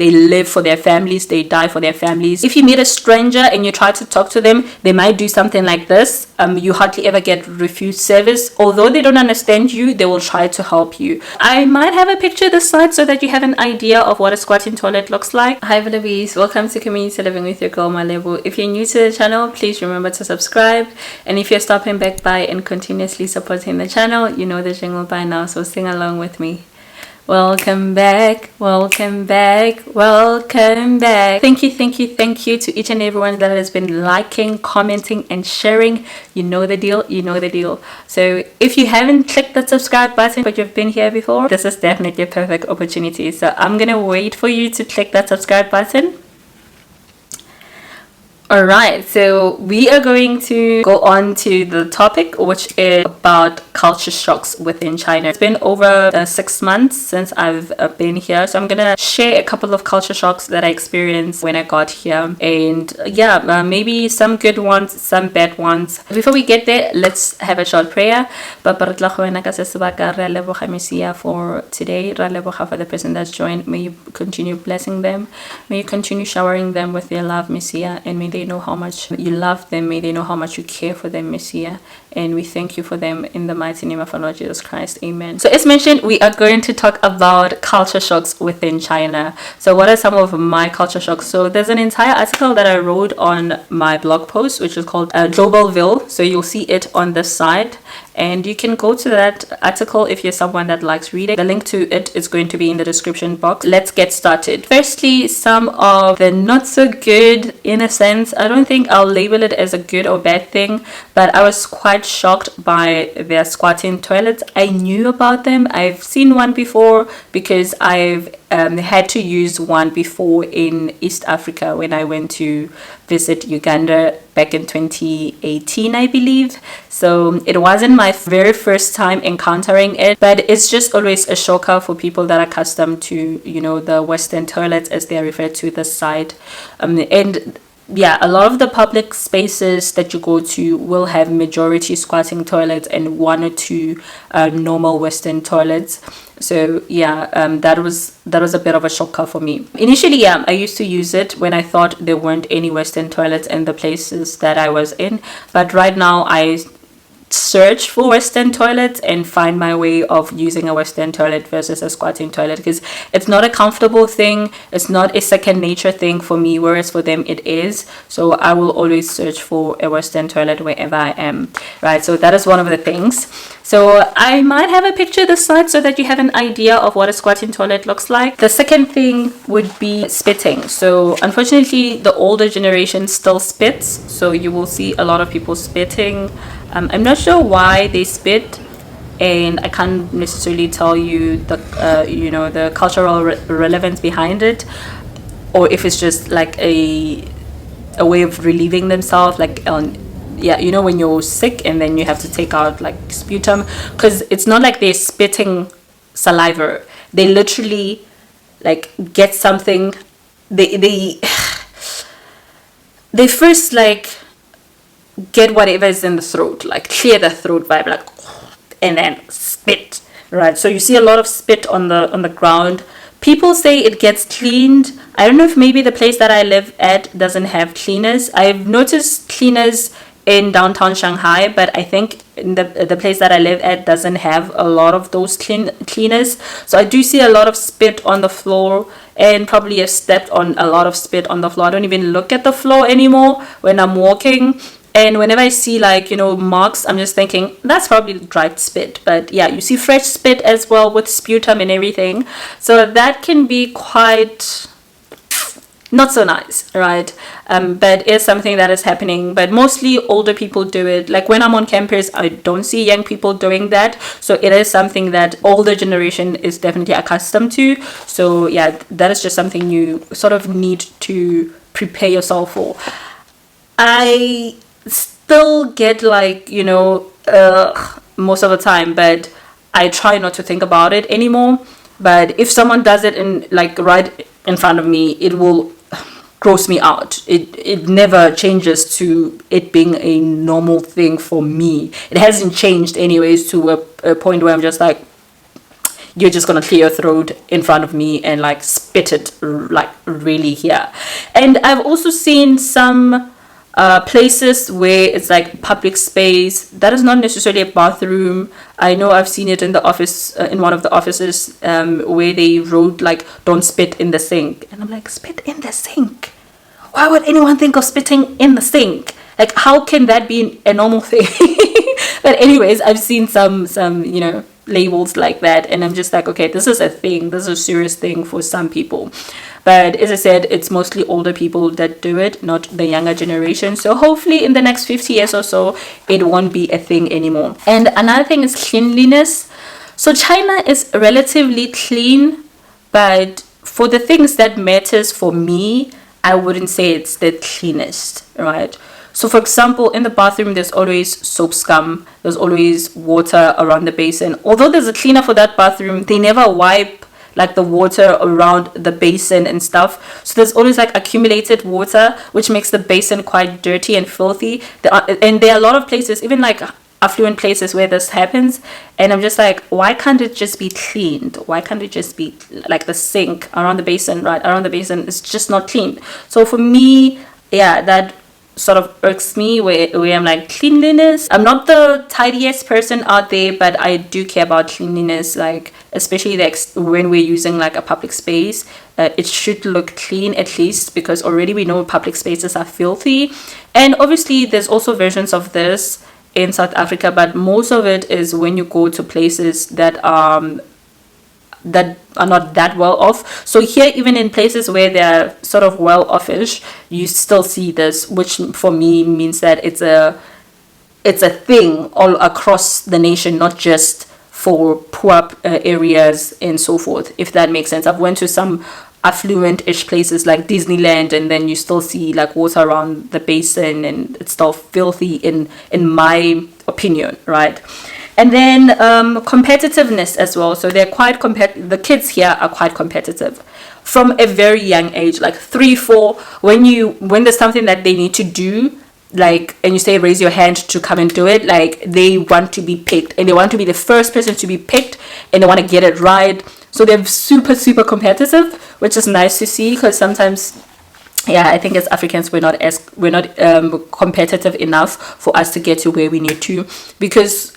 they live for their families, they die for their families. If you meet a stranger and you try to talk to them, they might do something like this. You hardly ever get refused service. Although they don't understand you, they will try to help you. I might have a picture this side so that you have an idea of what a squatting toilet looks like. Hi Bolovies, welcome to Community Living with your girl Malebo. If you're new to the channel, please remember to subscribe, and if you're stopping back by and continuously supporting the channel, you know the jingle by now, so sing along with me. Welcome back, welcome back, welcome back. Thank you to each and everyone that has been liking, commenting and sharing. You know the deal, you know the deal. So if you haven't clicked the subscribe button but you've been here before, this is definitely a perfect opportunity. So I'm gonna wait for you to click that subscribe button. Alright, so we are going to go on to the topic, which is about culture shocks within China. It's been over 6 months since I've been here, so I'm gonna share a couple of culture shocks that I experienced when I got here, and yeah, maybe some good ones, some bad ones. Before we get there, let's have a short prayer. For today, for the person that's joined, may you continue blessing them, may you continue showering them with your love, Messiah, and may they know how much you love them, may they know how much you care for them, Messiah, and we thank you for them in the mighty name of our Lord Jesus Christ, amen. So as mentioned, we are going to talk about culture shocks within China. So what are some of my culture shocks? So there's an entire article that I wrote on my blog post, which is called Globalville, so you'll see it on this side, and you can go to that article if you're someone that likes reading. The link to it is going to be in the description box. Let's get started. Firstly, some of the not so good, in a sense, I don't think I'll label it as a good or bad thing, but I was quite shocked by their squatting toilets. I knew about them. I've seen one before because I've had to use one before in East Africa when I went to visit Uganda back in 2018, I believe. So it wasn't my very first time encountering it, but it's just always a shocker for people that are accustomed to, you know, the Western toilets as they are referred to this side. And yeah, a lot of the public spaces that you go to will have majority squatting toilets and 1 or 2 normal Western toilets. So yeah, that was a bit of a shocker for me. Initially, yeah, I used to use it when I thought there weren't any Western toilets in the places that I was in, but right now I search for Western toilets and find my way of using a Western toilet versus a squatting toilet, because it's not a comfortable thing, it's not a second nature thing for me, whereas for them it is. So I will always search for a Western toilet wherever I am, right? So that is one of the things. So I might have a picture this side so that you have an idea of what a squatting toilet looks like. The second thing would be spitting. So unfortunately, the older generation still spits, so you will see a lot of people spitting. I'm not sure why they spit, and I can't necessarily tell you the you know, the cultural relevance behind it, or if it's just like a way of relieving themselves, like yeah, you know, when you're sick and then you have to take out like sputum, because it's not like they're spitting saliva, they literally like get something, they first like get whatever is in the throat, like clear the throat vibe, like, and then spit, right? So you see a lot of spit on the ground. People say it gets cleaned. I don't know if maybe the place that I live at doesn't have cleaners. I've noticed cleaners in downtown Shanghai, but I think in the place that I live at doesn't have a lot of those cleaners. So I do see a lot of spit on the floor, and probably have stepped on a lot of spit on the floor. I don't even look at the floor anymore when I'm walking. And whenever I see, like, you know, marks, I'm just thinking that's probably dried spit. But yeah, you see fresh spit as well with sputum and everything. So that can be quite not so nice, right? But it's something that is happening. But mostly older people do it. Like when I'm on campus, I don't see young people doing that. So it is something that older generation is definitely accustomed to. So yeah, that is just something you sort of need to prepare yourself for. I still get, like, you know, most of the time, but I try not to think about it anymore. But if someone does it in, like, right in front of me, it will gross me out. It never changes to it being a normal thing for me. It hasn't changed anyways to a point where I'm just like, you're just gonna clear your throat in front of me and like spit it like really here. And I've also seen some places where it's like public space that is not necessarily a bathroom. I know I've seen it in the office, in one of the offices, where they wrote like, don't spit in the sink. And I'm like, spit in the sink? Why would anyone think of spitting in the sink? Like, how can that be a normal thing? But anyways, I've seen some labels like that, and I'm just like, okay, this is a thing, this is a serious thing for some people. But as I said, it's mostly older people that do it, not the younger generation. So hopefully in the next 50 years or so, it won't be a thing anymore. And another thing is cleanliness. So China is relatively clean, but for the things that matters for me, I wouldn't say it's the cleanest, right? So for example, in the bathroom, there's always soap scum. There's always water around the basin. Although there's a cleaner for that bathroom, they never wipe like the water around the basin and stuff. So there's always like accumulated water, which makes the basin quite dirty and filthy. And there are a lot of places, even like affluent places, where this happens. And I'm just like, why can't it just be cleaned? Why can't it just be like the sink around the basin, right? Around the basin is just not clean. So for me, yeah, that sort of irks me, where I'm like, cleanliness, I'm not the tidiest person out there, but I do care about cleanliness, like especially when we're using like a public space. It should look clean at least, because already we know public spaces are filthy. And obviously there's also versions of this in South Africa, but most of it is when you go to places that are not that well off. So here, even in places where they're sort of well offish, you still see this, which for me means that it's a thing all across the nation, not just for poor areas and so forth, if that makes sense. I've went to some affluent-ish places like Disneyland, and then you still see like water around the basin, and it's still filthy in my opinion, right? And then competitiveness as well. So they're quite the kids here are quite competitive from a very young age, like 3, 4. When there's something that they need to do, like, and you say raise your hand to come and do it, like they want to be picked, and they want to be the first person to be picked, and they want to get it right. So they're super, super competitive, which is nice to see, because sometimes, yeah, I think as Africans we're not competitive enough for us to get to where we need to, because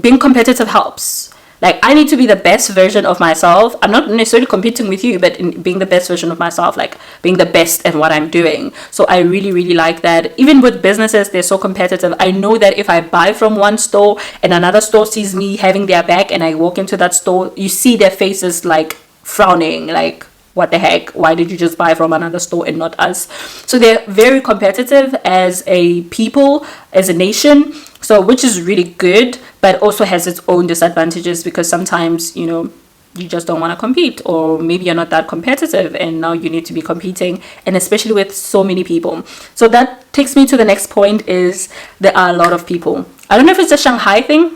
being competitive helps. Like, I need to be the best version of myself. I'm not necessarily competing with you, but in being the best version of myself, like being the best at what I'm doing. So I really, really like that. Even with businesses, they're so competitive. I know that if I buy from one store and another store sees me having their back, and I walk into that store, you see their faces like frowning, like, what the heck, why did you just buy from another store and not us? So they're very competitive as a people, as a nation, so which is really good, but also has its own disadvantages, because sometimes, you just don't want to compete, or maybe you're not that competitive and now you need to be competing, and especially with so many people. So that takes me to the next point, is there are a lot of people. I don't know if it's a Shanghai thing,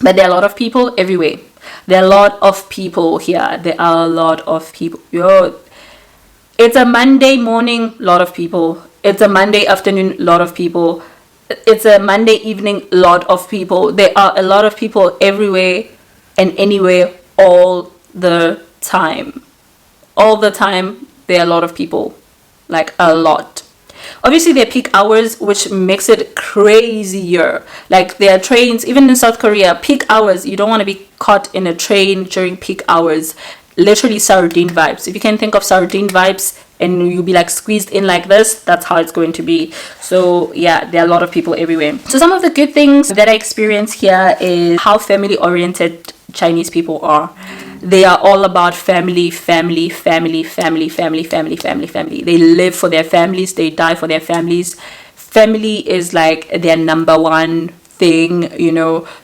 but there are a lot of people everywhere. There are a lot of people here. There are a lot of people. It's a Monday morning, lot of people. It's a Monday afternoon, lot of people. It's a Monday evening, lot of people. There are a lot of people everywhere and anywhere all the time. All the time, there are a lot of people. Like, a lot. Obviously, there are peak hours, which makes it crazier. Like, there are trains, even in South Korea, peak hours. You don't want to be caught in a train during peak hours. Literally sardine vibes. If you can think of sardine vibes and you'll be like squeezed in like this, that's how it's going to be. So yeah, there are a lot of people everywhere. So some of the good things that I experience here is how family oriented Chinese people are. They are all about family, family, family, family, family, family, family, family. They live for their families. They die for their families. Family is like their number one thing,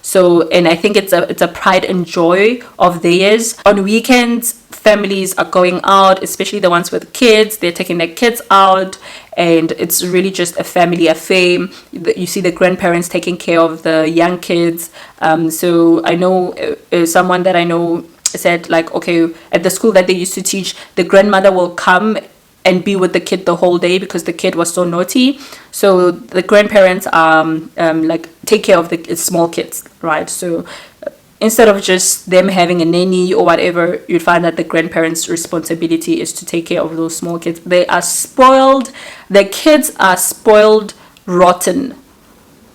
So, and I think it's a pride and joy of theirs. On weekends, families are going out, especially the ones with kids. They're taking their kids out, and it's really just a family affair. You see the grandparents taking care of the young kids. So I know someone that I know said, like, okay, at the school that they used to teach, the grandmother will come and be with the kid the whole day because the kid was so naughty. So the grandparents like take care of the small kids, right? So instead of just them having a nanny or whatever, you'd find that the grandparents' responsibility is to take care of those small kids. They are spoiled. The kids are spoiled rotten.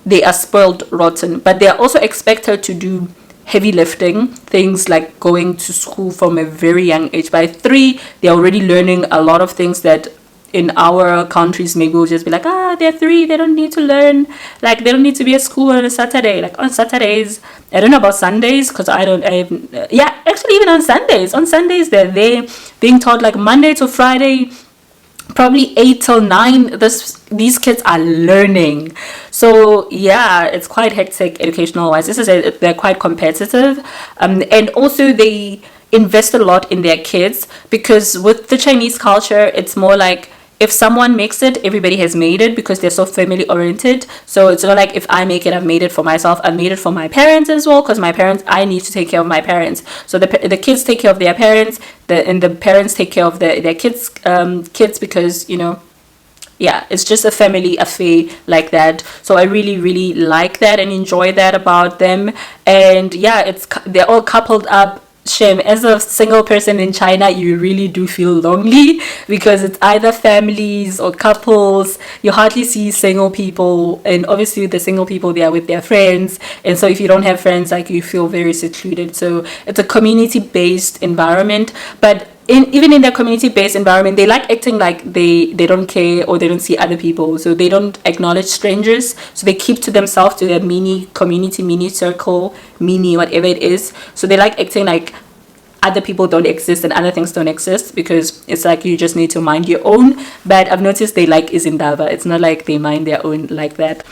They are spoiled rotten, but they are also expected to do heavy lifting, things like going to school from a very young age. By 3, they're already learning a lot of things that in our countries maybe we'll just be like, they're 3, they don't need to learn, like they don't need to be at school on a Saturday. Like on Saturdays, I don't know about Sundays, because yeah, actually even on Sundays they're there being taught, like Monday to Friday, probably 8 till 9. These kids are learning. So yeah, it's quite hectic educational wise. They're quite competitive, and also they invest a lot in their kids, because with the Chinese culture, it's more like if someone makes it, everybody has made it, because they're so family oriented. So it's not like if I make it, I've made it for myself. I've made it for my parents as well, because I need to take care of my parents. So the kids take care of their parents, and the parents take care of their kids, because yeah, it's just a family affair like that. So I really, really like that and enjoy that about them. And yeah, they're all coupled up. Shame, as a single person in China, you really do feel lonely, because it's either families or couples. You hardly see single people, and obviously the single people, they are with their friends, and so if you don't have friends, like, you feel very secluded. So it's a community-based environment, but even in their community-based environment, they like acting like they don't care, or they don't see other people, so they don't acknowledge strangers. So they keep to themselves, to their mini community, mini circle, mini whatever it is. So they like acting like other people don't exist and other things don't exist, because it's like you just need to mind your own. But I've noticed they like Izindaba. It's not like they mind their own like that.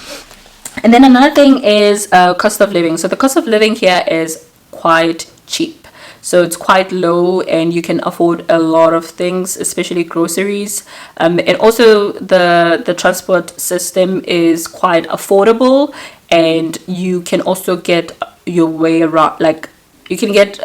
And then another thing is cost of living. So the cost of living here is quite cheap. So it's quite low, and you can afford a lot of things, especially groceries. And also the transport system is quite affordable, and you can also get your way around. Like, you can get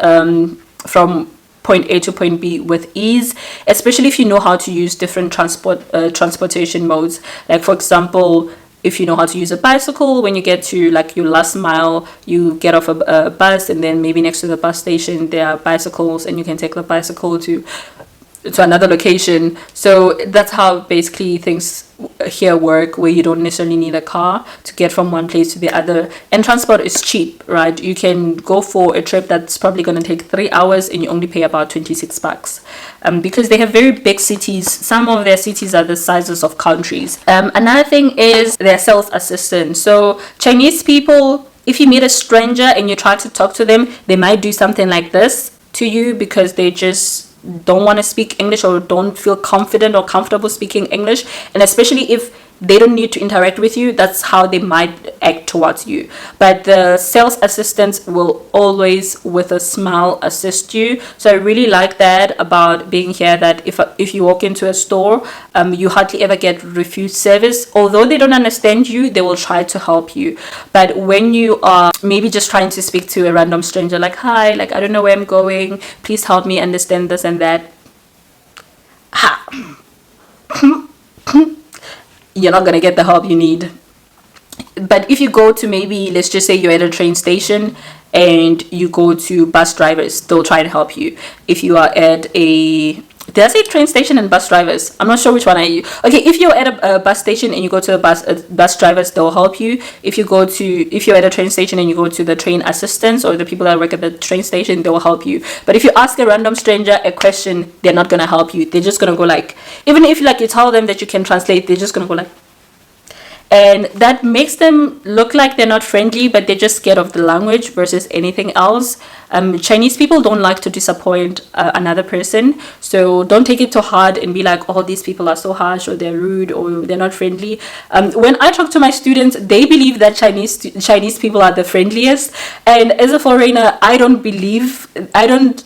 from point A to point B with ease, especially if you know how to use different transportation modes. Like, for example, if you know how to use a bicycle, when you get to like your last mile, you get off a bus, and then maybe next to the bus station there are bicycles, and you can take the bicycle to another location. So that's how basically things here work, where you don't necessarily need a car to get from one place to the other, and transport is cheap, right? You can go for a trip that's probably going to take 3 hours, and you only pay about 26 bucks, because they have very big cities. Some of their cities are the sizes of countries. Another thing is their sales assistant. So Chinese people, if you meet a stranger and you try to talk to them, they might do something like this to you, because they just don't want to speak English, or don't feel confident or comfortable speaking English. And especially if they don't need to interact with you, that's how they might act towards you. But the sales assistants will always with a smile assist you. So I really like that about being here, that if you walk into a store, you hardly ever get refused service. Although they don't understand you, they will try to help you. But when you are maybe just trying to speak to a random stranger, like, hi, like, I don't know where I'm going, please help me understand this and that, you're not going to get the help you need. But if you go to, maybe, let's just say you're at a train station and you go to bus drivers, they'll try to help you. If you are at did I say train station and bus drivers? I'm not sure which one I use. Okay, if you're at a bus station and you go to bus drivers, they'll help you. If you're at a train station and you go to the train assistants, or the people that work at the train station, they will help you. But if you ask a random stranger a question, they're not gonna help you. They're just gonna go like, even if like you tell them that you can translate, they're just gonna go like, and that makes them look like they're not friendly, but they're just scared of the language versus anything else. Chinese people don't like to disappoint another person, so don't take it too hard and be like, oh, these people are so harsh, or they're rude, or they're not friendly. When I talk to my students, they believe that Chinese people are the friendliest, and as a foreigner, I don't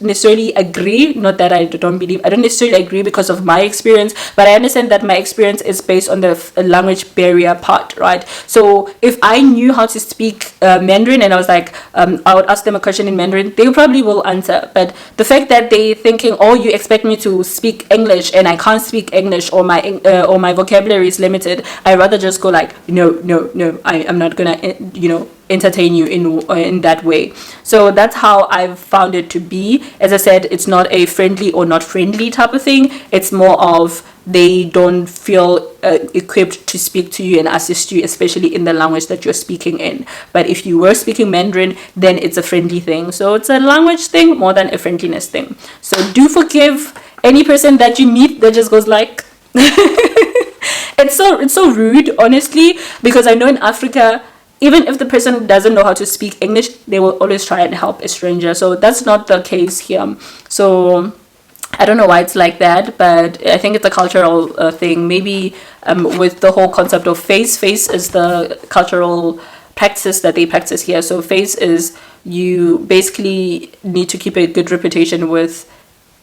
necessarily agree. Not that I don't necessarily agree because of my experience, but I understand that my experience is based on the language barrier part, right? So if I knew how to speak Mandarin, and I was like, I would ask them a question in Mandarin, they probably will answer. But the fact that they thinking, oh, you expect me to speak English and I can't speak English, or my vocabulary is limited, I rather just go like, no, I'm not gonna entertain you in that way. So that's how I've found it to be. As I said, it's not a friendly or not friendly type of thing. It's more of they don't feel equipped to speak to you and assist you, especially in the language that you're speaking in. But if you were speaking Mandarin, then it's a friendly thing. So it's a language thing more than a friendliness thing. So do forgive any person that you meet that just goes like it's so rude, honestly, because I know in Africa, even if the person doesn't know how to speak English, they will always try and help a stranger. So that's not the case here. So I don't know why it's like that, but I think it's a cultural thing. Maybe with the whole concept of face is the cultural practice that they practice here. So face is, you basically need to keep a good reputation with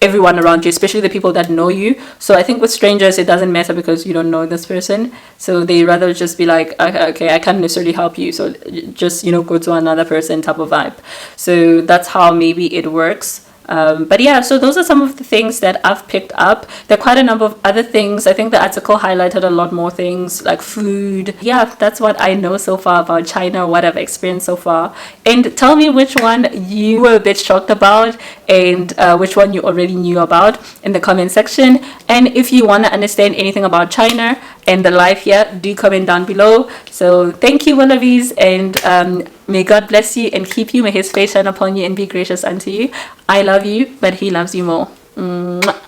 everyone around you, especially the people that know you. So I think with strangers, it doesn't matter because you don't know this person. So they rather just be like, okay, I can't necessarily help you, so just, go to another person type of vibe. So that's how maybe it works. But yeah, so those are some of the things that I've picked up. There are quite a number of other things. I think the article highlighted a lot more things like food. Yeah, that's what I know so far about China, what I've experienced so far. And tell me which one you were a bit shocked about and which one you already knew about in the comment section. And if you want to understand anything about China and the life here, do comment down below. So thank you, Bolovies, and may God bless you and keep you. May his face shine upon you and be gracious unto you. I love you, but he loves you more. Mwah.